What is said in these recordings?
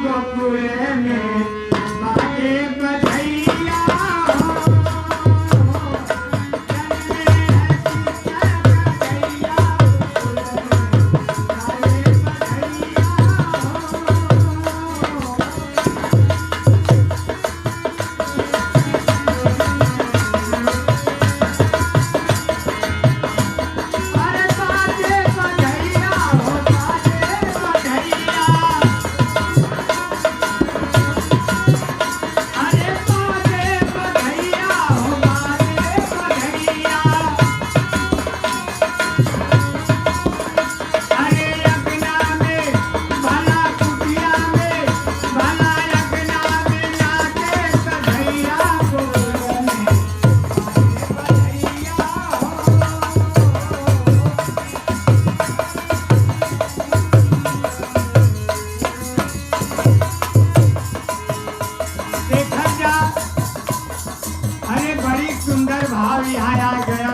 गोकुल में बाजे बधैया हो, जन्मे सीता कन्हैया, बाजे बधैया हो। अरे बाजे बधैया हो, बाजे बधैया, अरे बाजे बधैया हो, बाजे बधैया, अरे अगना में भला कुटिया में भला अगना में नाचे कन्हैया, गोकुल में बाजे बधैया हो। देखा जा, अरे बड़ी सुंदर भाव यहाँ आ गया।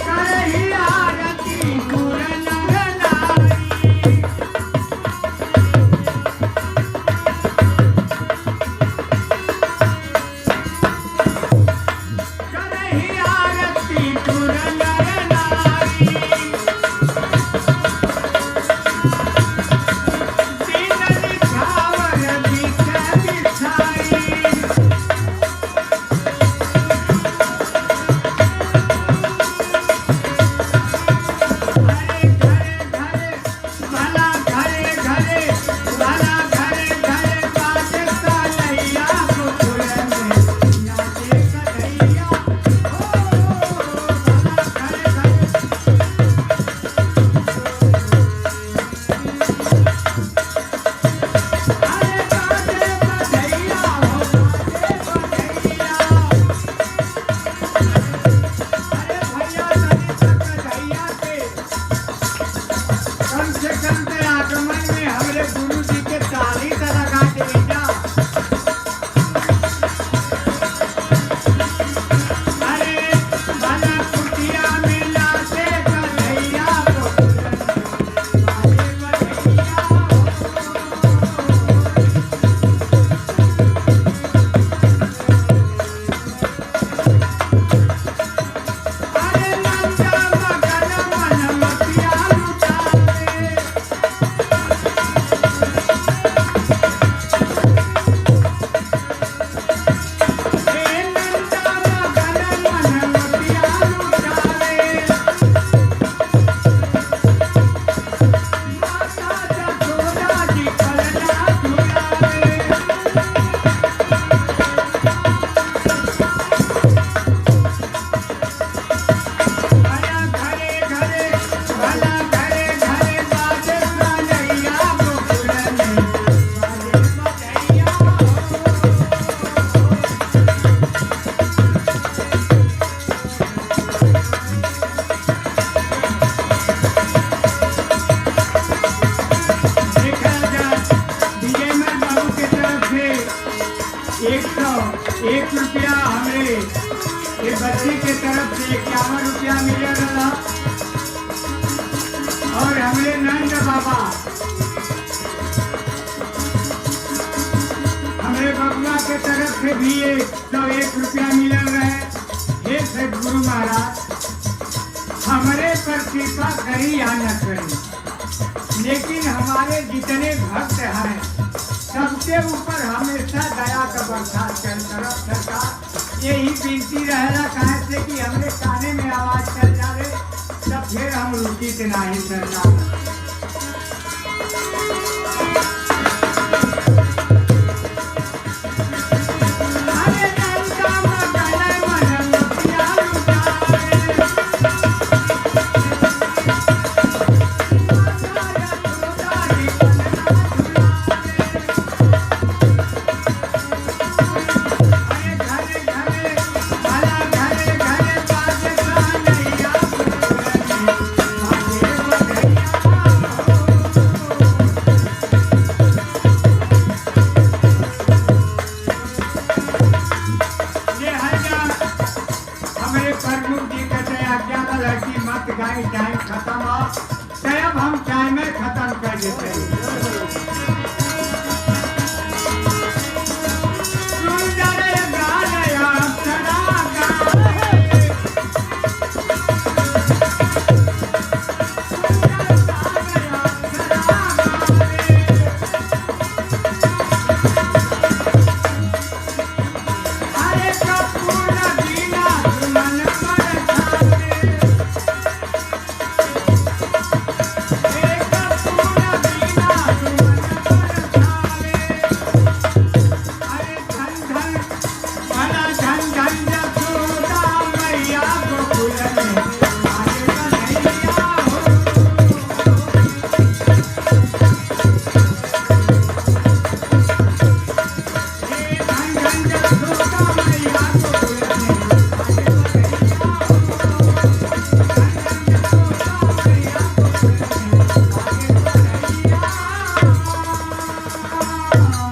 करही आरती गुर नर नारी, करही आरती गुर नर नारी, दीन निछावर बिछ बिछाई, अरे घरे घरे भला घरे घरे भला घरे घरे बाजे कन्हैया, गोकुल में नाचे कन्हैया हो, भला घरे घरे। अरे बाजे बधैया हो, बाजे बधैया, अरे भैया तनी तक कन्हैया के कम से कम ते आगमन में हमरे गुरु जी के ताली त लगा के जा। अरे भला कुटिया में नाचे कन्हैया, गोकुल में बाजे बधैया हो। अरे नंदा मगन मन मतिया लुटावे, हे नंदा मगन मन मतिया लुटावे, माता जसोदा जी पलना झुलावे, भला घरे घरे भला घरे घरे बाजे कन्हैया, गोकुल में बाजे बधैया हो। देखा जा, विजयमल बाबू के तरफ से 101 रुपया, हमरे ये बच्चे के तरफ से 51 रुपया मिले रहा, और हमरे नंद बाबा हमरे बबुआ के तरफ से भी 101 रुपया मिल रहे। हे सदगुरु महाराज, हमरे पर कृपा करी या न करी, लेकिन हमारे जितने भक्त हैं सबके ऊपर हमेशा दया का बरसात कर तरफ सरकार। यही विनती रहेला, काहे से कि हमरे काने में आवाज चल जावे तब फिर हम रुकी के नाही सरकार। अरे नंदा मगन मन मतिया लुटावे, माता यशोदा जी पलना झुलावे, अरे घरे घरे भला घरे घरे बाजे कन्हैया, गोकुल में बाजे बधैया हो। हाँ